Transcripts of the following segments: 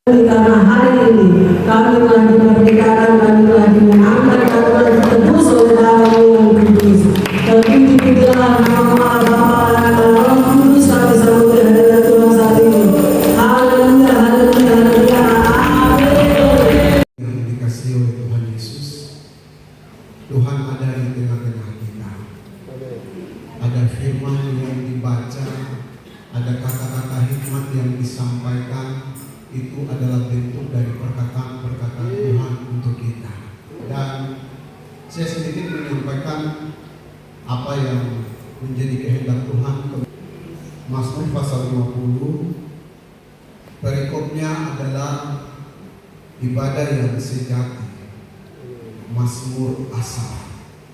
Karena hari ini kami telah dimerdekakan, kami telah diangkat, kami telah ditebus oleh darah yang kudus. Terpuji-pujilah nama Bapa dan Roh Kudus kami sambut di hadirat Tuhan saat ini. Haleluya, haleluya, haleluya. Amin. Yang dikasihi oleh Tuhan Yesus, Tuhan ada di tengah-tengah kita. Ada firman yang dibaca, ada kata-kata hikmat yang disampaikan. Itu adalah bentuk dari perkataan-perkataan Tuhan untuk kita. Dan saya sedikit menyampaikan apa yang menjadi kehendak Tuhan. Mazmur pasal 50, perikopnya adalah ibadah yang sejati, Mazmur asal.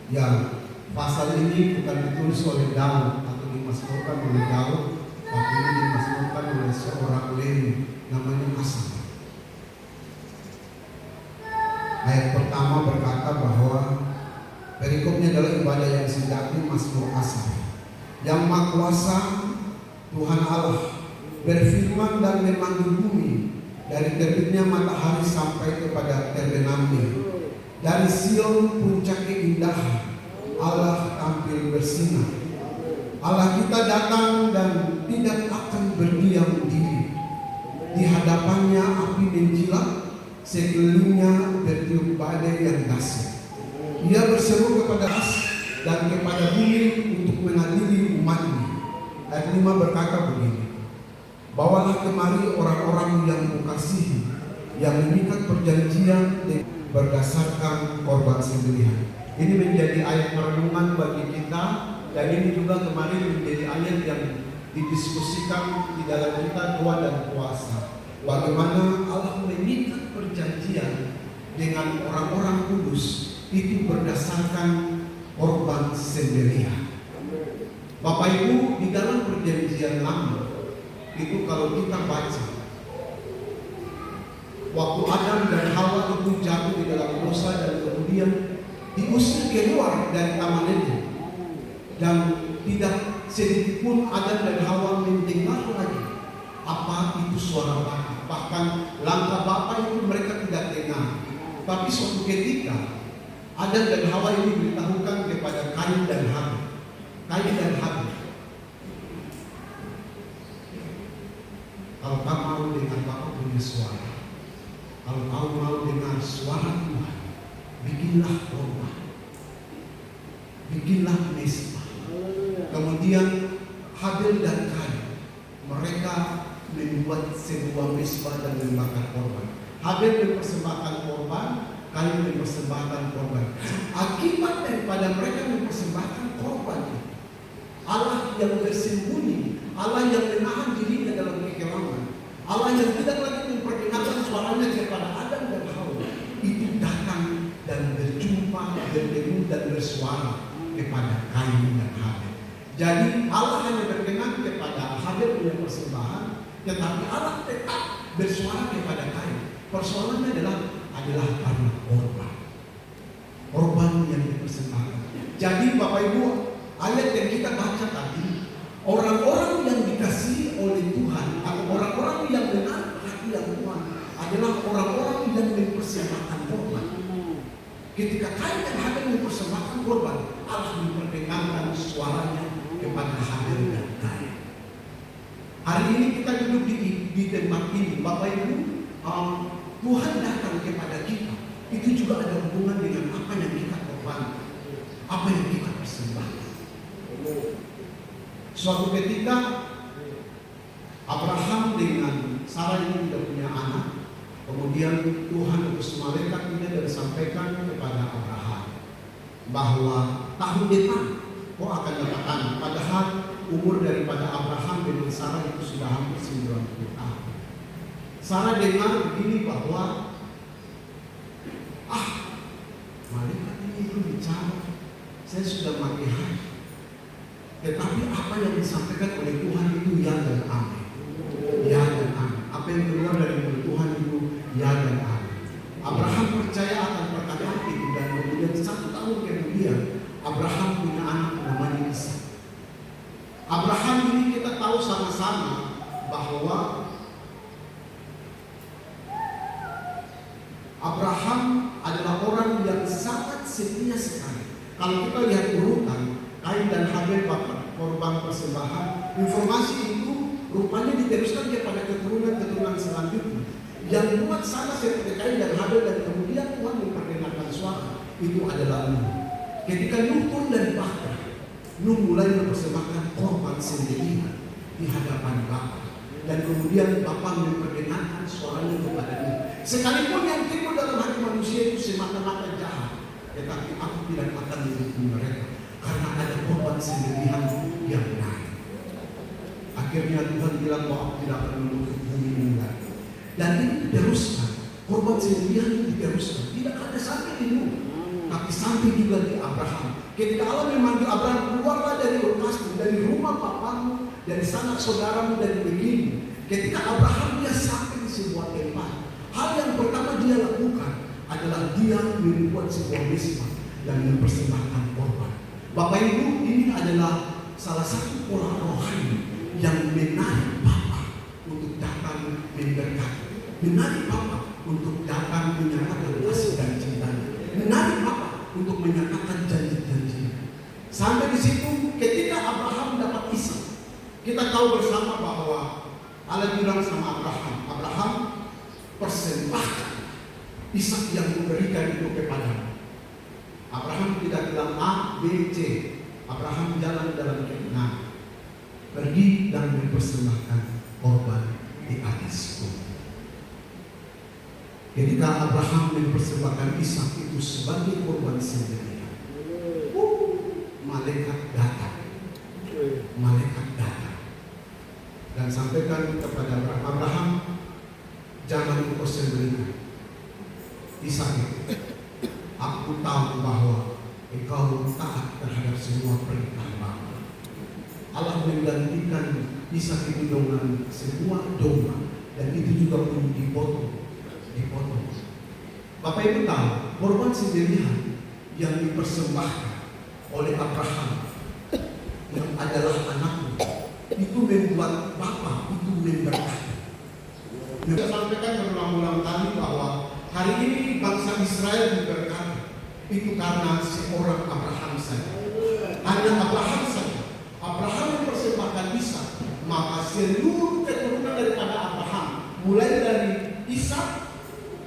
Yang pasal ini bukan ditulis oleh Daud atau dimasmurkan oleh Daud, tapi ini dimasmurkan oleh seorang Lewi, namanya Asaf. Ayat pertama berkata bahwa perikopnya adalah ibadah yang sejati, Mazmur Asaf. Yang Maha Kuasa Tuhan Allah berfirman dan memang di bumi, dari terbitnya matahari sampai kepada terbenamnya. Dari Sion puncak keindahan Allah tampil bersinar. Allah kita datang dan tidak akan berdiam diri. Di hadapannya api menjilat, sekelilingnya bertiup badai yang dahsyat. Ia berseru kepada as dan kepada bumi untuk mengadili umatnya. Ayat 5 berkata begini: bawalah kemari orang-orang yang kukasihi, yang mengikat perjanjian berdasarkan korban sembelihan. Ini menjadi ayat perenungan bagi kita, dan ini juga kemarin menjadi ayat yang didiskusikan di dalam kita doa dan puasa. Bagaimana Allah mengikat perjanjian dengan orang-orang kudus itu berdasarkan korban sembelihan. Bapak Ibu, di dalam perjanjian lama itu kalau kita baca, waktu Adam dan Hawa itu jatuh di dalam dosa dan kemudian diusir keluar dari taman Eden, dan tidak sedikit pun Adam dan Hawa mendengar lagi apa itu suara Bapa. Bahkan langkah Bapa itu mereka tidak dengar. Tapi suatu ketika Adam dan Hawa ini diberitahukan kepada Kain dan Habil. Kain dan Habil, kalau kamu mau dengar Bapa punya suara, kalau kamu mau dengar suara Tuhan, bikinlah korban, bikinlah mesbah. Kemudian Habil dan Kain, mereka membuat sebuah mesbah dan membakar korban. Habil mempersembahkan korban, Kain mempersembahkan korban. Akibat daripada mereka mempersembahkan korban, Allah yang bersembunyi, Allah yang menahan dirinya dalam kekelaman, Allah yang tidak lagi memperdengarkan suaranya kepada Adam dan Hawa, itu datang dan berjumpa, bertemu dan bersuara kepada Kain dan Habil. Jadi Allah hanya berkenan kepada Habil punya persembahan, tetapi Allah tetap bersuara kepada Kain. Persoalannya adalah karena korban yang dipersembahkan. Jadi Bapak Ibu, ayat yang kita baca tadi, orang-orang yang dikasihi oleh Tuhan atau orang-orang yang benar hati yang Tuhan adalah orang-orang yang mempersembahkan korban. Ketika Kain dan Habil mempersembahkan korban, Allah memperdengarkan suaranya kepada Habil dan Kain. Hari ini kita duduk di tempat ini, Bapak Ibu, Tuhan datang kepada kita. Itu juga ada hubungan dengan apa yang kita korbankan, apa yang kita persembahkan. Suatu ketika Abraham dengan Sarah ini tidak punya anak. Kemudian Tuhan utus malaikat ini dan sampaikan kepada Abraham bahwa tahun depan kau akan dapat anak. Padahal umur daripada Abraham dengan Sarah itu sudah hampir 90 tahun. Sarah dengar begini bahwa malaikat ini itu bicara, saya sudah mati hari. Tetapi apa yang disampaikan oleh Tuhan itu ya dan amin. Ya dan amin. Apa yang keluar dari mulut Tuhan itu ya dan amin. Abraham percaya akan perkataan itu, dan kemudian 1 tahun kemudian Abraham punya anak namanya Ishak. Abraham ini kita tahu sama-sama bahwa Kalau kita lihat urutan Kain dan Habel bakar korban persembahan, informasi itu rupanya diteruskan kepada keturunan-keturunan selanjutnya. Yang buat sama seperti Kain dan Habel dan kemudian Tuhan memperdengarkan suara itu adalah Nuh. Ketika Nuh turun dari bahtera, Nuh mulai mempersembahkan korban sendirian di hadapan Bapa. Dan kemudian Bapa memperdengarkan suaranya kepada Nuh. Sekalipun yang timbul dalam hati manusia itu semata-mata jahat, tetapi aku tidak akan mendukung mereka karena ada korban sendirian yang naik. Akhirnya Tuhan bilang bahwa aku tidak akan menutup bumi ini lagi. Dan ini diteruskan, korban sendirian ini diteruskan. Tidak ada sampai di Nuh, tapi sampai juga di Abraham. Ketika Allah memanggil Abraham, keluarlah dari rumahmu, dari rumah papamu, dari sanak saudaramu, dari negerimu. Ketika Abraham dia sampai di sebuah tempat, hal yang pertama dia lakukan adalah dia membuat sebuah mezbah dan mempersembahkan korban. Bapak Ibu, ini adalah salah satu pola rohani yang menarik Bapa untuk datang memberkati, menarik Bapa untuk datang menyatakan kasih dan cintanya, menarik Bapa untuk menyatakan janji-janjinya. Sampai di situ, ketika Abraham dapat Ishak, kita tahu bersama bahwa Allah bilang sama Abraham, persembahkan Ishak yang memberikan itu kepadamu. Abraham tidak bilang A, B, C. Abraham jalan dalam keinginan, pergi dan mempersembahkan korban di atas bumi. Ketika Abraham mempersembahkan Ishak itu sebagai korban sendirian, malaikat datang. Malaikat datang dan sampaikan kepada Abraham, jangan engkau sembelihkan Ishak itu. Aku tahu bahwa engkau taat terhadap semua perintah Bapa. Allah menggantikan Ishak itu dengan sebuah domba dan itu juga pun dipotong. Bapak Ibu tahu, korban sendirian yang dipersembahkan oleh Abraham yang adalah anaknya itu membuat Bapa itu memberkati. Saya sampaikan berulang-ulang kali bahwa hari ini bangsa Israel diberkati itu karena seorang Abraham saja. Hanya Abraham saja. Abraham mempersembahkan Ishak, maka seluruh keturunan daripada Abraham, mulai dari Ishak,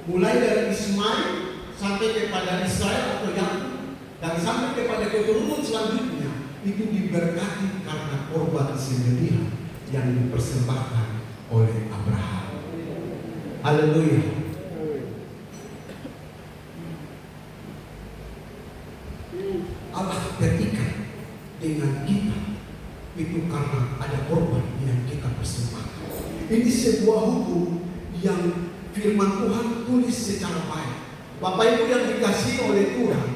mulai dari Ismail sampai kepada Israel atau Yakub dan sampai kepada keturunan selanjutnya itu diberkati karena korban sendirian yang dipersembahkan oleh Abraham. Haleluya. Allah terikat dengan kita itu karena ada korban yang kita persembahkan. Ini sebuah hukum yang firman Tuhan tulis secara baik. Bapak Ibu yang dikasihi oleh Tuhan,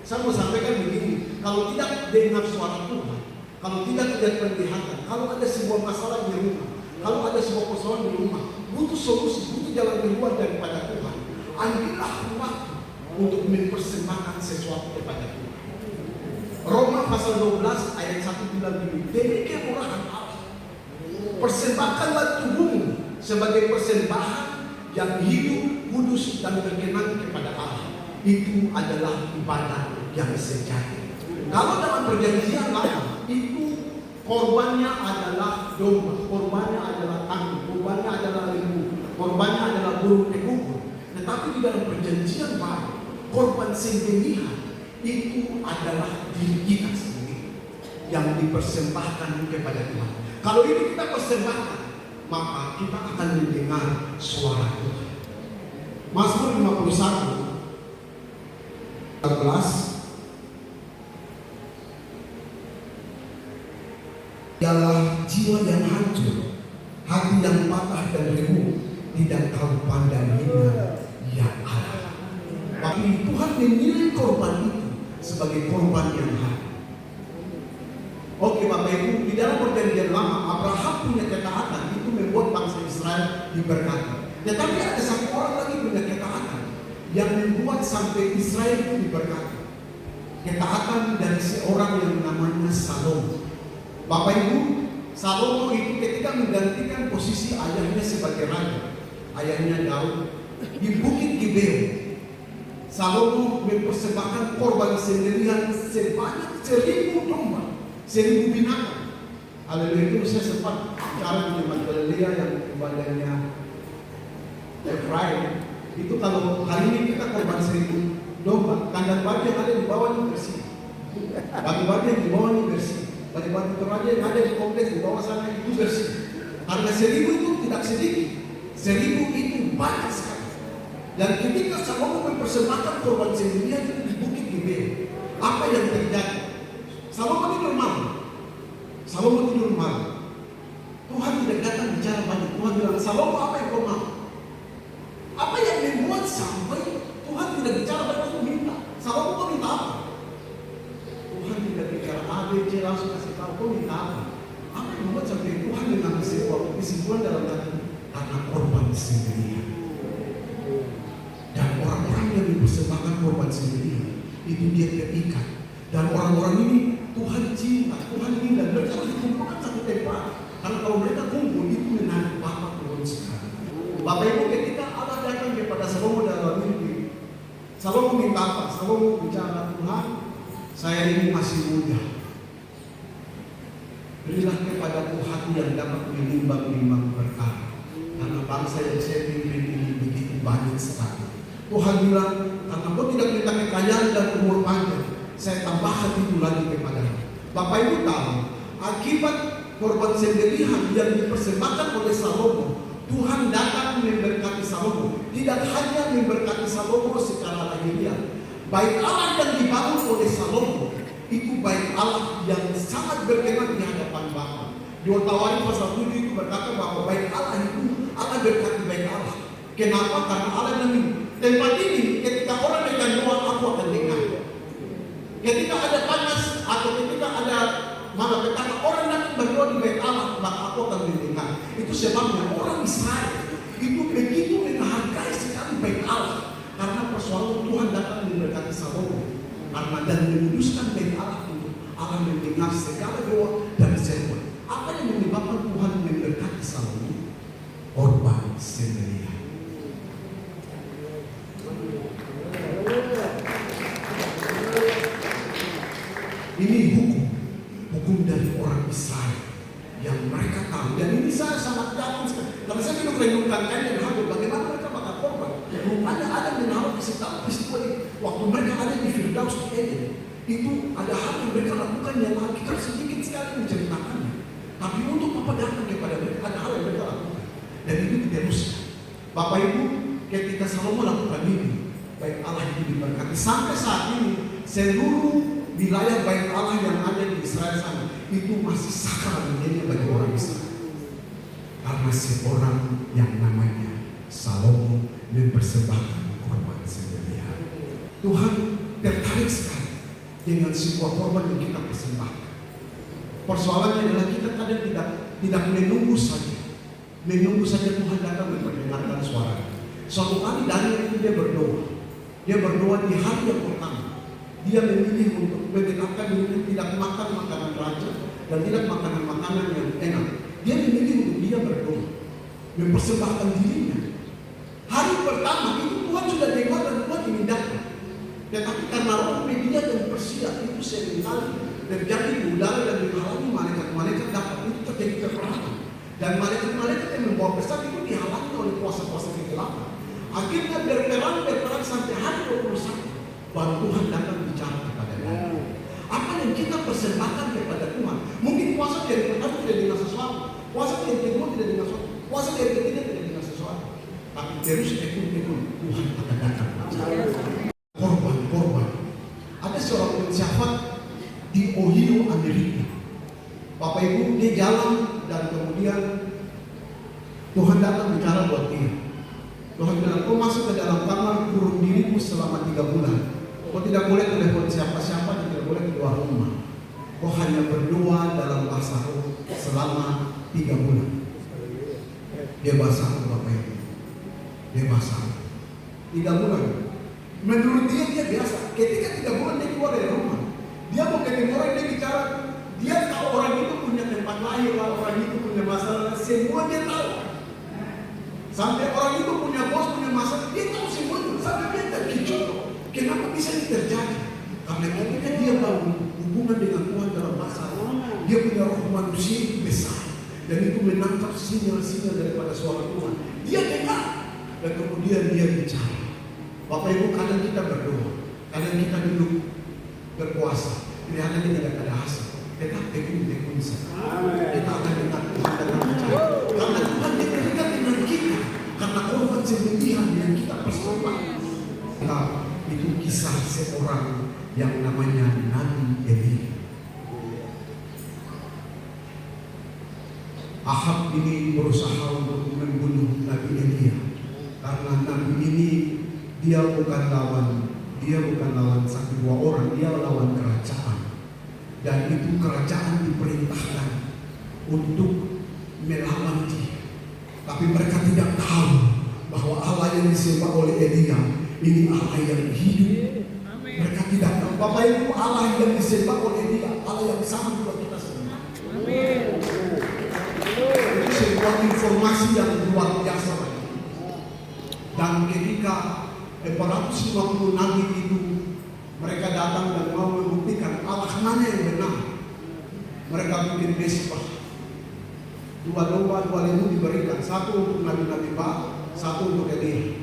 saya mau sampaikan begini, kalau tidak dengar suara Tuhan, kalau tidak lihat penglihatan, kalau ada sebuah masalah di rumah, kalau ada sebuah persoalan di rumah, butuh solusi, butuh jalan keluar daripada Tuhan, ambillah waktu untuk mempersembahkan sesuatu kepada Tuhan. Roma pasal 12 ayat 1 bilang begini, demi kemurahan Allah, persembahkanlah tubuhmu sebagai persembahan yang hidup, kudus dan berkenan kepada Allah. Itu adalah ibadah yang sejati. Kalau dalam perjanjian lama itu korbannya adalah domba, korbannya adalah kambing, korbannya adalah lembu, korbannya adalah burung ekor. Tetapi di dalam perjanjian baru, korban sembelihan itu adalah diri kita sendiri yang dipersembahkan kepada Tuhan. Kalau ini kita persembahkan, maka kita akan mendengar suara Tuhan. Mazmur 51 14 ialah jiwa yang hancur, hati yang patah dan remuk, tidak kau pandang hina, ya Allah. Tapi Tuhan menilai korban itu sebagai korban yang hak. Oke Bapak Ibu, di dalam perjanjian lama Abraham punya ketaatan itu membuat bangsa Israel diberkati. Tetapi ada satu orang lagi punya ketaatan yang membuat sampai Israel itu diberkati. Ketaatan dari seorang yang namanya Salomo. Bapak Ibu, Salomo itu ketika menggantikan posisi ayahnya sebagai raja, ayahnya Daud, di Bukit Gibeon, Salomo mempersembahkan korban sendirian sebanyak 1.000 domba, 1.000 binatang. Haleluya. Itu saya sempat bicara di jemaat Galilea yang ibadahnya Efraim. Itu kalau hari ini kita korban 1.000 domba, kandang baju yang ada di bawah ini bersih, batu-batu yang di bawah ini bersih, batu-batu Toraja yang ada di kompleks di bawah sana itu bersih. Karena 1.000 itu tidak sedikit, 1.000 itu banyak sekali. Dan ketika Salomo mempersembahkan korban sendirian itu di Bukit Gibeon, apa yang terjadi? Salomo tidur malam. Salomo tidur malam. Tuhan tidak datang bicara banyak. Tuhan bilang, Salomo, apa yang kau mau? Apa yang membuat sampai Tuhan tidak bicara banyak? Kau minta. Salomo, kau minta apa? Tuhan tidak bicara A, B, C, langsung kasih tahu. Kau minta apa? Apa yang membuat sampai Tuhan mengambil sebuah kesimpulan dalam hati? Karena korban sendirian. Dan orang-orang yang mempersembahkan korban sendirian itu dia terikat. Dan orang-orang ini Tuhan cinta, Tuhan ingin, dan mereka harus dikumpulkan satu tempat. Karena kalau mereka kumpul itu menarik Bapak turun sekali. Bapak Ibu, ketika Allah datang kepada Salomo dalam mimpi, Salomo minta apa? Salomo bicara, Tuhan, saya ini masih muda. Berilah kepadaku hati yang dapat menimbang-nimbang perkara. Karena bangsa yang saya pimpin ini begitu banyak sekali. Tuhan bilang, karena kau tidak minta kekayaan dan umur panjang, saya tambahkan itu lagi kepadamu. Bapak Ibu tahu, akibat korban sembelihan yang dipersembahkan oleh Salomo, Tuhan datang memberkati Salomo. Tidak hanya memberkati Salomo secara lahiriah, baik Allah yang dibangun oleh Salomo itu baik Allah yang sangat berkenan di hadapan Bapa. 2 Tawarikh pasal 7 itu berkata bahwa baik Allah itu Allah berkati baik Allah. Kenapa? Karena Allah yang tempat ini ketika orang dengan doa aku akan dengar. Ketika ada panas atau ketika ada malapetaka orang datang berdoa di bait Allah, maka aku akan mendengar. Itu sebabnya orang Israel itu begitu menghargai sekali bait Allah, karena persoalan Tuhan datang memberkati Salomo karena dan menguduskan bait Allah untuk Allah mendengar segala doa dan seruan. Apa yang menyebabkan Tuhan memberkati Salomo? Korban sembelihan. Ini hukum dari orang Israel yang mereka tahu, dan ini saya sangat yakin sekali. Kalau saya tidak merenungkan kain dan Habel, bagaimana mereka bakal korban? Rupanya ada menaruh kesetapan peristiwa waktu mereka ada di Firdaus di Eden. Itu ada hal yang mereka lakukan yang kita sedikit sekali menceritakannya. Tapi untuk apa datang kepada mereka, ada hal yang mereka lakukan dan itu diteruskan. Bapak Ibu, ketika Salomo lakukan ini, baik Allah itu diberkati. Sampai saat ini seluruh wilayah baik Allah yang ada di Israel sana itu masih sakral menjadi bagi orang Israel. Karena seorang yang namanya Salomo mempersembahkan korban sembelihan. Tuhan tertarik sekali dengan sebuah korban yang kita persembahkan. Persoalannya adalah kita kadang tidak menunggu saja Tuhan datang mendengarkan suara. Suatu kali Daniel itu dia berdoa di hari yang pertama. Dia memilih untuk menetapkan diri tidak makan makanan raja dan tidak makanan yang enak. Dia memilih untuk dia berdoa, mempersembahkan dirinya. Hari pertama itu Tuhan sudah dengar dan Tuhan ingin datang. Tetapi karena roh media dan persiap itu seringkali terjadi di udara dan menghalangi malaikat dapat itu terjadi peperangan. Dan malaikat yang membawa pesan itu dihalangi oleh kuasa-kuasa kegelapan. Akhirnya berperang sampai hari 21. Baru Tuhan datang bicara kepada kita. Apa yang kita persembahkan kepada Tuhan? Mungkin puasa dari pertama tidak dengar sesuatu, puasa dari kedua tidak dengar sesuatu, puasa dari ketiga tidak dengar sesuatu. Tapi terus ekun Tuhan akan datang. Korban. Ada seorang pensyafat di Ohio, Amerika. Bapak Ibu, dia jalan dan kemudian Tuhan datang bicara buat dia. Tuhan bilang, kau masuk ke dalam kamar, kurung dirimu selama 3 bulan. Kau tidak boleh telepon siapa-siapa, tidak boleh keluar rumah. Kau hanya berdoa dalam bahasa roh selama 3 bulan. Dia bahasa roh, Bapak Ibu. Dia bahasa roh 3 bulan. Menurut dia biasa. Ketika 3 bulan dia keluar dari rumah, dia mau ketemu orang, dia bicara. Dia tahu orang itu punya tempat lahir, orang itu punya masalah, semua dia tahu. Sampai orang itu punya bos, punya masalah, dia tahu semuanya. Sampai dia terkejut Kenapa bisa ini terjadi? Karena ketika dia tahu hubungan dengan Tuhan dalam masalah, dia punya roh manusia itu besar. Dan itu menangkap sinyal-sinyal daripada suara Tuhan. Dia dengar. Dan kemudian dia bicara. Bapak Ibu, kadang kita berdoa. Kadang kita duduk berpuasa. Kelihatan kita tidak ada hasil. Tetap tekun saja. Kita akan dengar Tuhan dalam bicara. Karena Tuhan dekat dengan kita. Karena korban sembelihan yang kita persembahkan. Nah, itu kisah seorang yang namanya Nabi Elia. Ahab ini berusaha untuk membunuh Nabi Elia. Karena Nabi ini dia bukan lawan satu dua orang, dia lawan kerajaan. Dan itu kerajaan diperintahkan untuk melawan dia. Tapi mereka tidak tahu bahwa Allah yang disembah oleh Elia ini Allah yang hidup. Mereka tidak tahu. Bapak Ibu, Allah yang disembah oleh Elia, Allah yang sama juga kita semua. Itu sebuah informasi yang luar biasa. Dan ketika 450 nabi itu mereka datang dan mau membuktikan Allah mana yang benar, mereka bikin mesbah. Dua domba, dua lembu diberikan, satu untuk nabi-nabi Baal, satu untuk Elia.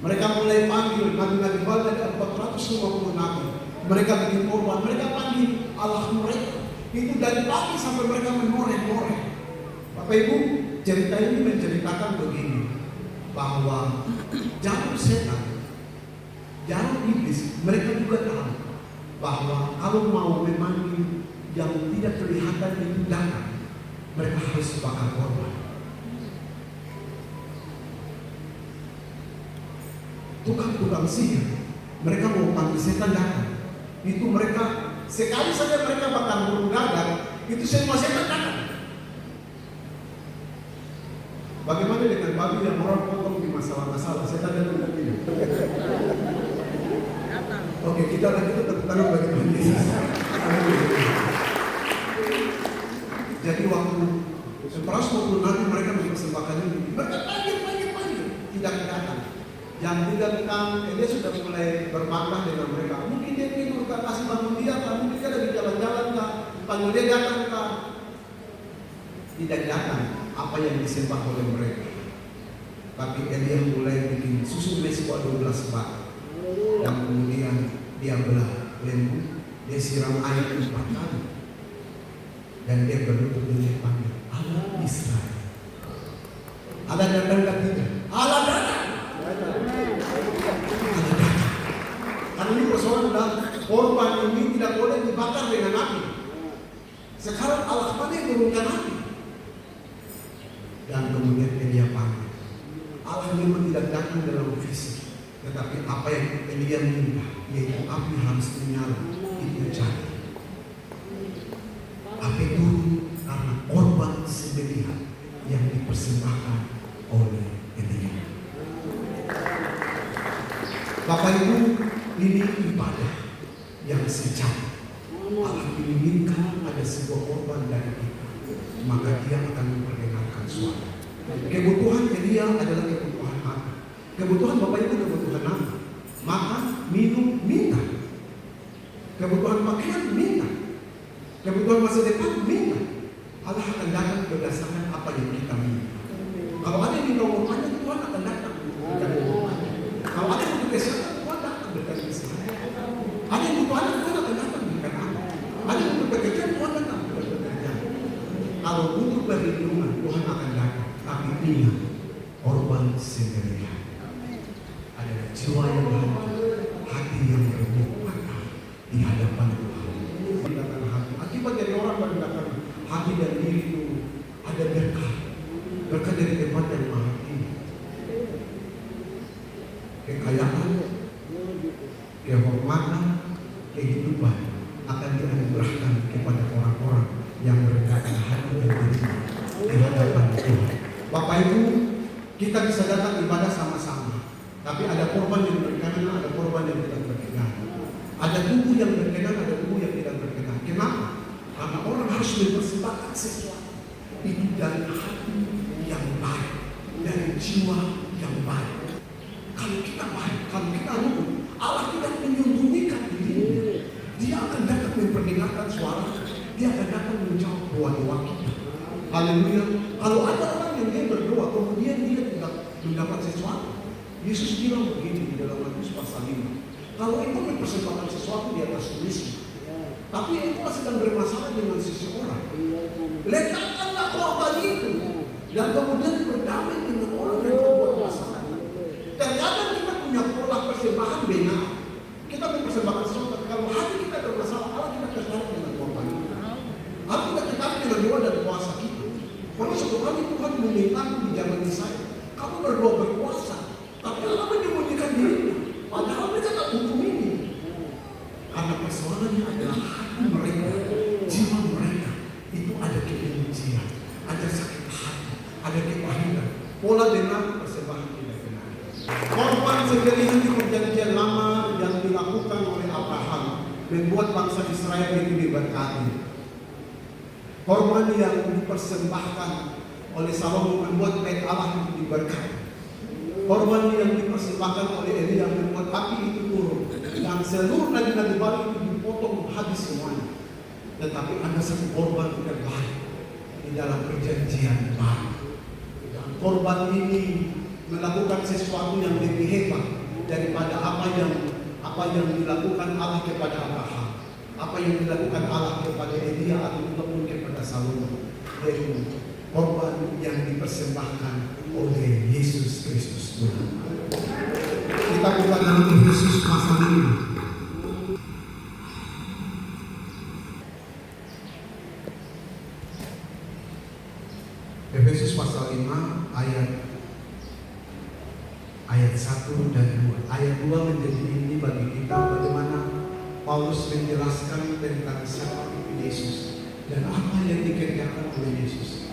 Mereka mulai panggil nabi-nabi Baal, ada 450 nabi. Mereka bikin korban, mereka panggil Allah mereka. Itu dari pagi sampai mereka menoreh-noreh. Bapak Ibu, cerita ini menceritakan begini, bahwa jalur setan, jalur iblis, mereka juga tahu bahwa kalau mau memanggil yang tidak kelihatan itu datang, mereka harus bakar korban. Tukang sihir, mereka mau panggil setan datang, itu mereka sekali saja mereka bakar burung gagak, itu semua setan datang. Bagaimana dengan babi yang orang potong di masalah-masalah? Setan datang ke dia. Oke, kita lanjut tepuk tangan bagi Tuhan Yesus. Jadi waktu 120 nanti mereka mempersembahkan ini, mereka panggil, tidak datang. Yang tidak datang, dia sudah mulai berbantah dengan mereka. Mungkin dia tidur, kasih bangun dia, mungkin dia lagi jalan-jalan, panggil dia datang, tidak datang apa yang disembah oleh mereka. Tapi Elia mulai bikin susu mesbah 12 bak, yang kemudian dia belah lembu, dia siram air 4 kali, dan dia berlutut dengan panggil Allah Israel. Allah datang ke kita, Allah datang. Karena ini persoalan adalah korban ini tidak boleh dibakar dengan api. Sekarang Allah mana yang turunkan api? Dan kemudian Elia panggil. Allah memang tidak datang dalam fisik, tetapi apa yang Elia minta, yaitu api harus menyala, itu jadi. Api turun karena korban sembelihan yang dipersembahkan oleh Elia. Bapak Ibu, ini ibadah yang sejati. Allah menginginkan ada sebuah korban dari kita, maka Dia akan memperdengarkan suara. Kebutuhan Elia adalah kebutuhan apa? Kebutuhan Bapak Ibu kebutuhan apa? Makan, minum, minta. Kebutuhan pakaian, minta. Kebutuhan masa depan, minta. Allah akan datang berdasarkan apa yang kita minta. Kalau ada yang minta umumnya, Tuhan akan datang. Kalau ada yang butuh kesehatan, Tuhan datang berikan kesehatan. Ada yang butuh anak, Tuhan akan datang berikan anak. Ada yang butuh pekerjaan, Tuhan datang berikan pekerjaan. Kalau butuh perlindungan, Tuhan akan datang. Tapi ingat, korban sembelihan adalah jiwa yang hancur, hati yang remuk di hadapan Tuhan. Datang hati. Akibat dari orang merendahkan hati dan diri itu ada berkah. Berkah dari tempat yang maha tinggi. Kekayaan, kehormatan, kehidupan akan dianugerahkan kepada orang-orang yang merendahkan hati dan diri di hadapan Tuhan. Bapak Ibu, kita bisa datang ibadah sama-sama, tapi ada korban yang berkenan, ada korban yang tidak berkenan. Ada tubuh yang berkenan, ada tubuh yang tidak berkenan. Kenapa? Karena orang harus mempersembahkan sesuatu itu dari hati yang baik, dari jiwa yang baik. Kalau kita baik, kalau kita rukun, Allah tidak menyembunyikan dirinya. Dia akan datang memperdengarkan suara. Dia akan datang menjawab doa-doa kita. Haleluya. Kalau ada orang yang dia berdoa kemudian dia tidak mendapat sesuatu, Yesus bilang begini di dalam Matius pasal 5. Kalau itu mempersembahkan sesuatu di atas tulisnya, tapi itu sedang bermasalah dengan seseorang, letakkanlah korban itu dan kemudian berdamai dengan orang yang membuat masalah. Terkadang kita punya pola persembahan benar. Kita mempersembahkan sesuatu, kalau hati kita bermasalah, Allah kita tertarik dengan korban itu. Allah kita tertarik dengan doa dan puasa kita. Kalau suatu kali Tuhan memintaku di zaman saya, kamu berdoa berpuasa, tapi Allah menyembunyikan dirinya. Padahal mereka tak hukum ini. Karena persoalannya adalah hati mereka, jiwa mereka itu ada kebencian, ada sakit hati, ada kepahitan. Pola benar persembahan tidak benar. Korban sembelihan di perjanjian lama yang dilakukan oleh Abraham membuat bangsa Israel itu diberkati. Korban yang dipersembahkan oleh Salomo membuat bait Allah itu diberkati. Korban yang dipersembahkan oleh Elia membuat api itu turun dan seluruh nabi-nabi Baal itu dipotong habis semuanya. Tetapi ada satu korban terbaik di dalam perjanjian baru. Dan korban ini melakukan sesuatu yang lebih hebat daripada apa yang dilakukan Allah kepada Abraham, apa yang dilakukan Allah kepada Elia ataupun kepada Salomo, yaitu korban yang dipersembahkan oleh Yesus Kristus Tuhan. Kita buka dalam Efesus pasal 5. Efesus pasal 5 ayat 1 dan 2. Ayat 2 menjadi inti bagi kita bagaimana Paulus menjelaskan tentang siapa itu Yesus dan apa yang dikerjakan oleh Yesus.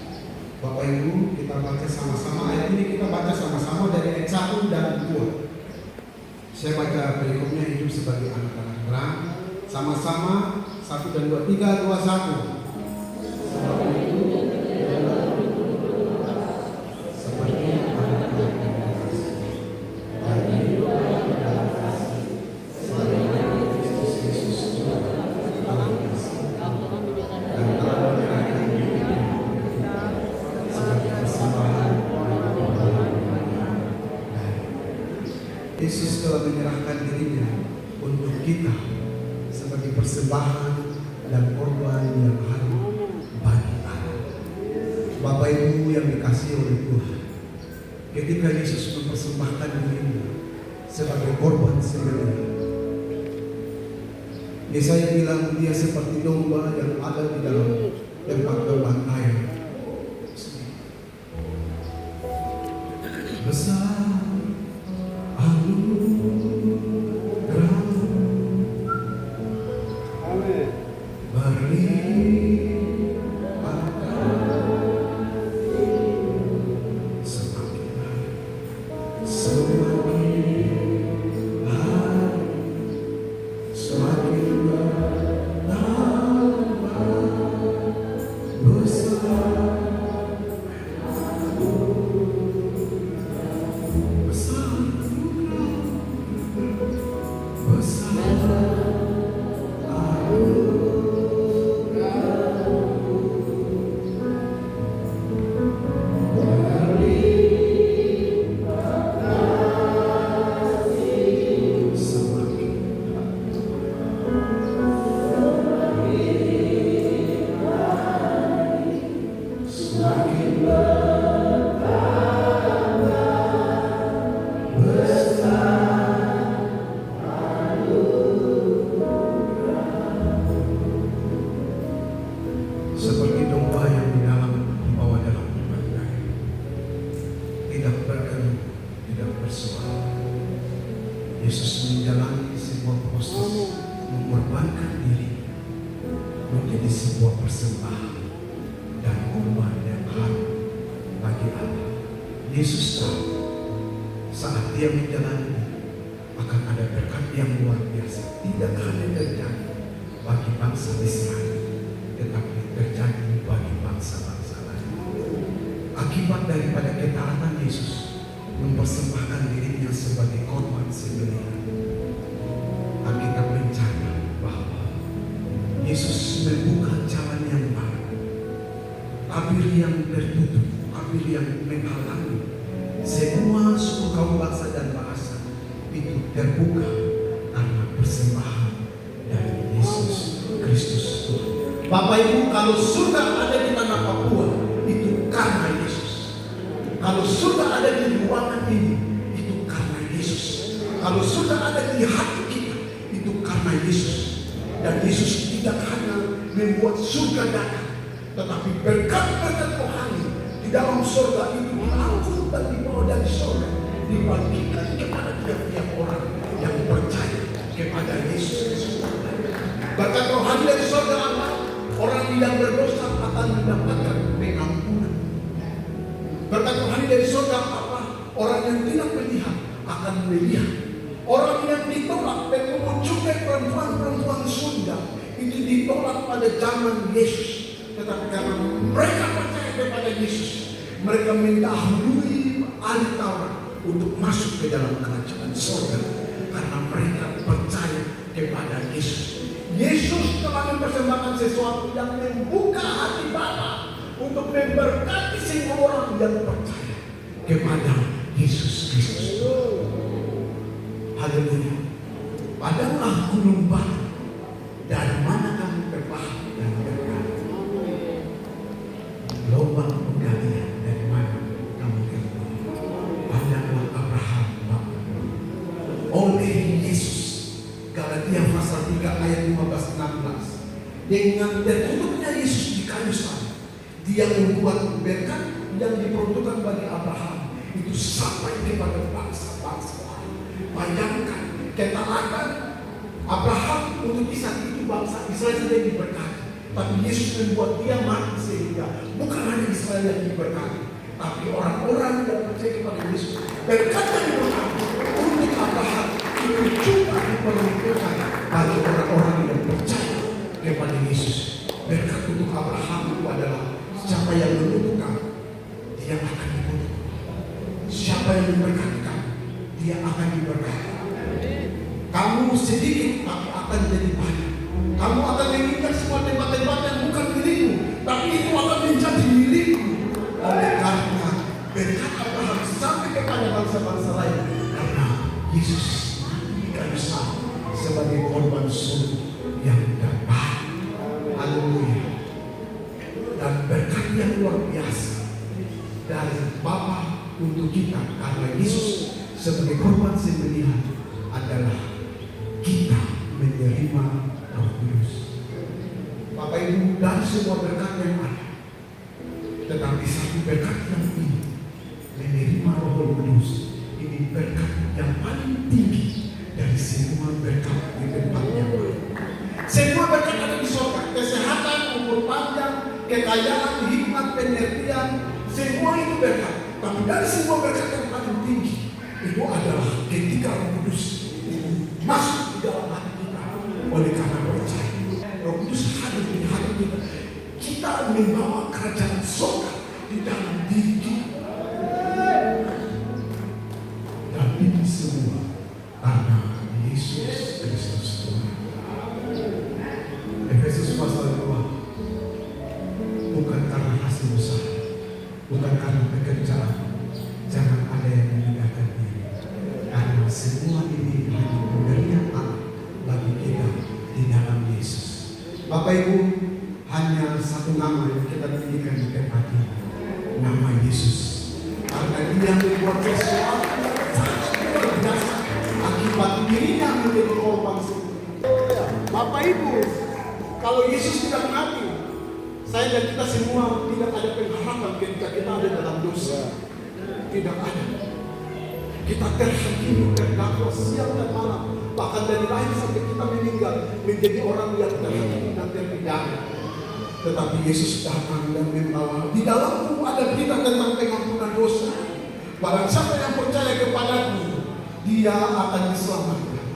Bapak Ibu, kita baca sama-sama ayat ini, kita baca sama-sama dari ayat 1 dan 2. Saya baca berikutnya hidup sebagai anak-anak terang. Sama-sama 1 dan 2, 3, 2, 1. Yesus telah menyerahkan dirinya untuk kita sebagai persembahan dan korban yang harum bagi Allah. Bapak Ibu yang dikasihi oleh Tuhan, ketika Yesus mempersembahkan dirinya sebagai korban sembelihan, Yesaya bilang dia seperti domba yang ada di dalam tempat pembantaian. Besar Yesus tahu saat dia menjalani akan ada berkat yang luar biasa, tidak hanya terjadi bagi bangsa Israel, tetapi terjadi bagi bangsa-bangsa lain. Akibat daripada ketaatan Yesus mempersembahkan dirinya sebagai korban sembelihan, Alkitab mencatat bahwa Yesus membuka jalan yang baru, tabir yang tertutup, tabir yang menghalangi semua suku kaum bangsa dan bahasa itu terbuka karena persembahan dari Yesus Kristus Tuhan. Bapak Ibu, kalau surga ada di tanah Papua itu karena Yesus. Kalau surga ada di ruangan ini itu karena Yesus. Kalau surga ada di hati kita itu karena Yesus. Dan Yesus tidak hanya membuat surga datang, tetapi berkat-berkat rohani di dalam surga itu diangkut dan dibawa dari surga, dibagikan kepada tiap-tiap orang yang percaya kepada Yesus Kristus. Berkat rohani dari surga apa? Orang yang berdosa akan mendapatkan pengampunan. Berkat rohani dari surga apa? Orang yang tidak melihat akan melihat. Orang yang ditolak pemungut cukai perempuan-perempuan Sunda itu ditolak pada zaman Yesus. Tetapi karena mereka percaya kepada Yesus, mereka mendahului ahli Taurat untuk masuk ke dalam kerajaan surga. Karena mereka percaya kepada Yesus. Yesus telah mempersembahkan sesuatu yang membuka hati Bapa untuk memberkati semua orang yang percaya kepada Yesus Kristus. Haleluya. Padahal gunung batu, dari mana kamu terbahat dan berkat? Lubang penggalian, dari mana kamu terbahat? Padahal Abraham Bapa. Oleh Yesus, Galatia pasal 3 ayat 15-16. Dengan tertutupnya Yesus di kayu salib, Dia membuat berkat yang diperuntukkan bagi Abraham itu sampai kepada bangsa-bangsa. Bayangkan ketaatan Abraham untuk Ishak itu bangsa Israel saja diberkati, tapi Yesus membuat dia mati sehingga bukan hanya Israel yang diberkati, tapi orang-orang yang percaya kepada Yesus berkat yang diberkati untuk Abraham itu juga diperuntukkan bagi orang-orang yang percaya kepada Yesus. Berkat untuk Abraham itu adalah siapa yang mengutukkan, dia akan dikutuk. Siapa yang memberkatikan, dia akan diberkati. Kamu sedikit tapi akan jadi banyak. Kamu akan menginjak semua tempat-tempat yang bukan milikmu, tapi itu akan menjadi milikmu. Oleh karena berkat Abraham sampai kepada bangsa-bangsa lain, karena Yesus mati di kayu salib sebagai korban suluh yang terbaik. Haleluya. Dan berkat yang luar biasa dari Bapa untuk kita karena Yesus sebagai korban sembelihan adalah kita menerima Roh Kudus. Bapak Ibu, dari semua berkat yang ada, tetapi satu berkat yang ini, menerima Roh Kudus, ini berkat yang paling tinggi dari semua berkat di tempat yang lain. Semua berkat ada di surga, kesehatan, umur panjang, kekayaan, hikmat, pengertian, semua itu berkat. Tapi dari semua berkat yang paling tinggi itu adalah ketika Roh Kudus masuk di dalam hati kita oleh karena percaya. Roh Kudus hadir di hati kita. Kita membawa kerajaan surga di dalam diri kita. Dan ini semua karena Yesus Kristus Tuhan. Efesus pasal 2. Bukan karena hasil usaha, bukan karena pekerjaan. Jangan ada yang meninggalkan diri. Karena semua ini hanya pemberian Allah bagi kita di dalam Yesus. Bapak Ibu, hanya satu nama yang kita miliki di tempat ini, nama Yesus. Karena Dia membuat sesuatu yang sangat luar biasa akibat dirinya menjadi korban sembelihan. Bapak Ibu, kalau Yesus tidak mati, saya dan kita semua tidak ada pengharapan ketika kita ada dalam dosa. Tidak ada. Kita terhakimi, terdakwa siang dan malam, bahkan dari lahir sampai kita meninggal menjadi orang yang terhakimi dan terpidana. Tetapi Yesus datang dan membawa, di dalamku ada berita tentang pengampunan dosa. Barang siapa yang percaya kepadaku, dia akan diselamatkan.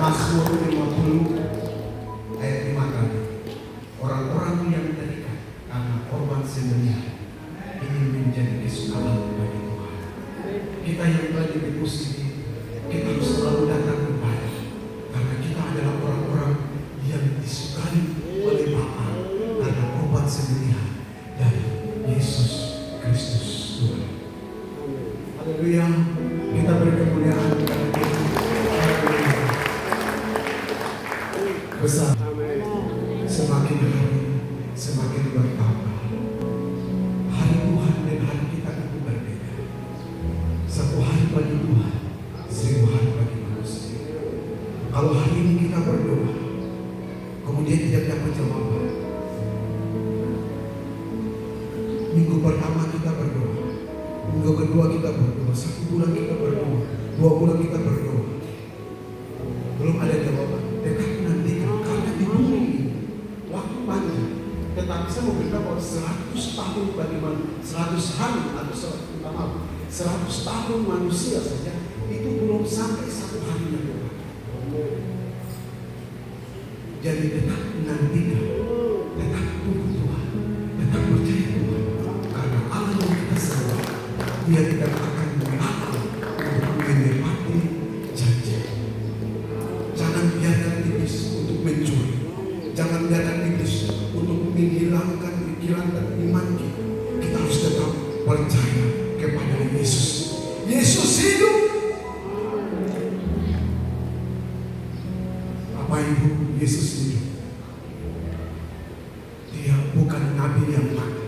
Mazmur 50 ayat 5 tadi. Orang-orang yang terikat karena korban sembelihan ini menjadi kesukaan bagi Tuhan. Kita yang telah dibebas ini, kita harus selalu datang kepada, karena dapat semilihan dari Yesus Kristus Tuhan. Haleluya. Kita beri kemuliaan kepada Dia. Besar. Semakin hari semakin bertambah. Hari Tuhan dan hari kita itu berbeda. Satu hari bagi Tuhan, 1000 hari bagi manusia. Kalau hari ini kita berdoa, kemudian tidak dapat jawaban, minggu pertama kita berdoa, minggu kedua kita berdoa, 1 bulan kita berdoa, 2 bulan kita berdoa, belum ada jawaban. Dekat nantikan, karena di bumi ini waktu panjang. Tetapi saya mau beritahu bahwa 100 tahun bagi 100 hari atau 100 tahun manusia saja itu belum sampai 1 harinya Tuhan. Jadi tetap nantikan, tetap tunggu Tuhan, tetap percaya Tuhan, karena Allah yang kita sembah, Dia tidak akan mengalah untuk menepati janji. Jangan biarkan iblis untuk mencuri, jangan biarkan iblis untuk menghilangkan pikiran dan iman kita. Kita harus tetap percaya kepada Yesus. Yesus hidup. Bapak Ibu, Yesus hidup. Dia bukan nabi yang mati.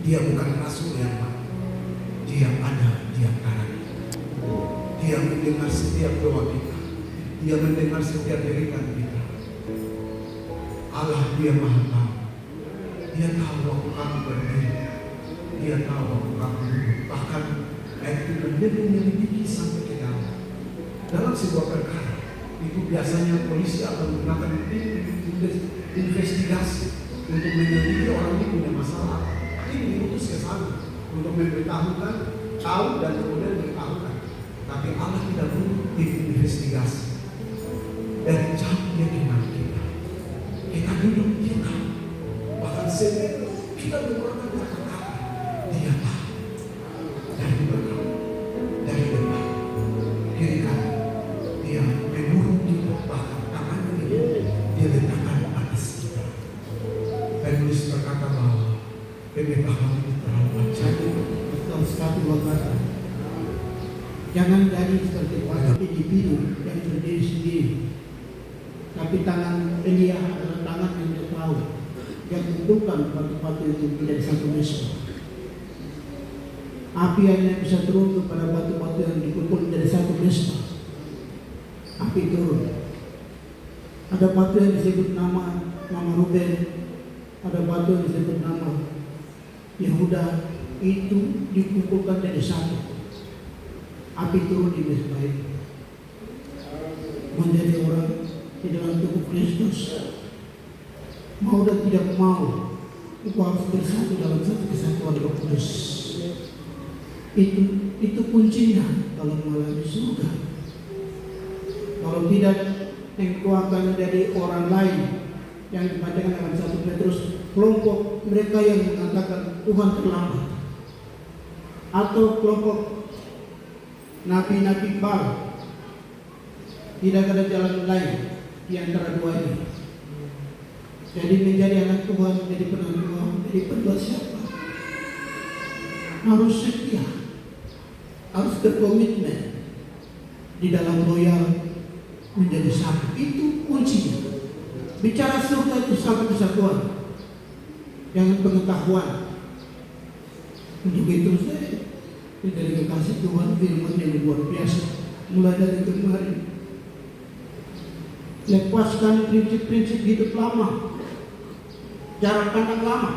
Dia bukan rasul yang mati. Dia ada di antara kita. Dia mendengar setiap doa kita. Dia mendengar setiap deritan kita. Allah, Dia Maha Tahu. Dia tahu waktu kamu berdiri. Dia tahu waktu kamu duduk. Bahkan ayat itu menyelidiki sampai ke dalam. Dalam sebuah perkara itu biasanya polisi akan menggunakan investigasi untuk menyelidiki orang ini punya masalah. Ini diutus ke sana untuk memberitahukan, tahu dan kemudian memberitahukan. Tapi Allah tidak butuh tim investigasi. Dari jauh Dia kenal kita. Kita duduk, Dia tahu. Bahkan sebelum kita mengeluarkan kata-kata, Dia tahu. Dari belakang, dari depan, kiri kanan, Dia menurut kita. Bahkan tangannya ini Dia letakkan atas kita. Penulis berkata bahwa pengetahuan itu terlalu ajaib. Betul sekali buat kata. Jangan jadi seperti individu yang berdiri sendiri. Tapi tangan Elia adalah tangan yang dia tahu, yang menentukan batu-batu itu menjadi satu mesbah. Api hanya bisa turun kepada batu-batu yang dikumpul menjadi satu mesbah. Api turun. Ada batu yang disebut nama Ruben, ada batu yang disebut nama Yehuda, itu dikumpulkan jadi satu. Api turun di mesbah itu. Menjadi orang di dalam tubuh Kristus, mau dan tidak mau, itu harus bersatu dalam satu kesatuan Roh Kudus. Itu kuncinya kalau mengalami surga. Kalau tidak, engkau akan menjadi orang lain yang dibacakan dalam 1 Petrus, kelompok mereka yang mengatakan Tuhan terlambat, atau kelompok nabi-nabi Baal. Tidak ada jalan lain di antara dua ini. Jadi menjadi anak Tuhan, menjadi penuh Tuhan, menjadi pendua siapa? Harus setia, harus berkomitmen di dalam loyal menjadi satu. Itu kuncinya. Bicara surga itu satu kesatuan, jangan pengetahuan. Untuk itu saya tidak dikasih Tuhan firman yang luar biasa. Mulai dari kemarin, lepaskan prinsip-prinsip hidup lama, cara pandang lama.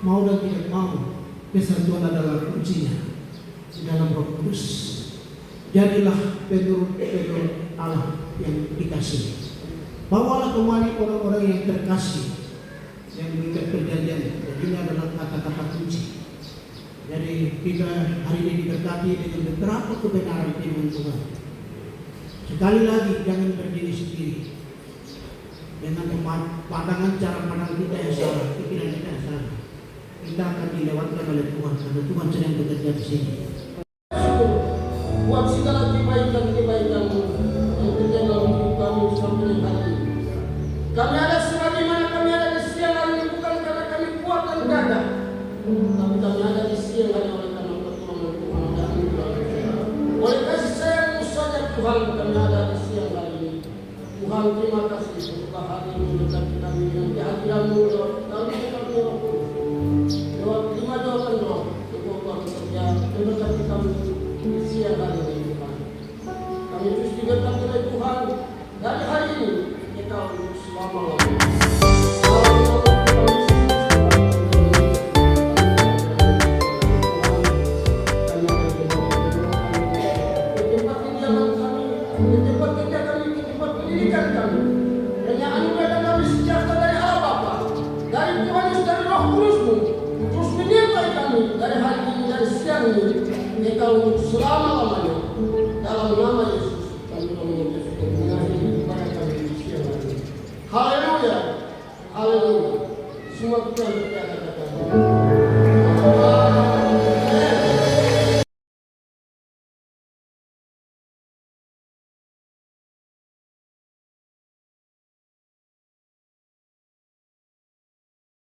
Mau dan tidak mau, kesatuan adalah kuncinya di dalam Roh Kudus. Jadilah penurut Allah yang dikasih. Bawalah kembali orang-orang yang terkasih, yang mengikat perjanjian. Jadi ini adalah kata-kata kunci. Jadi kita hari ini diberkati dengan beberapa kebenaran firman Tuhan. Sekali lagi, jangan berdiri sendiri dengan pandangan cara pandang kita yang salah, pikiran kita yang salah. Kita akan dilewatkan oleh Tuhan karena Tuhan sedang bekerja di sini. Buat segala kebaikan-kebaikan-Mu yang terjadi dalam hidup kami sampai hari ini. Kami ada sebagaimana kami ada di siang kami nanti hadiranmu lewat kami kami lewat 5 doakan roh untuk bekerja memberkati kami di siang hari ini Tuhan. Kami terus diberkati oleh Tuhan dari hari ini kita untuk selama-lamanya. Engkau selama-lamanya dalam nama Yesus kami mengucap mengakhiri kepada kami di siang hari. Haleluya, haleluya. Semua kita berkata-kata.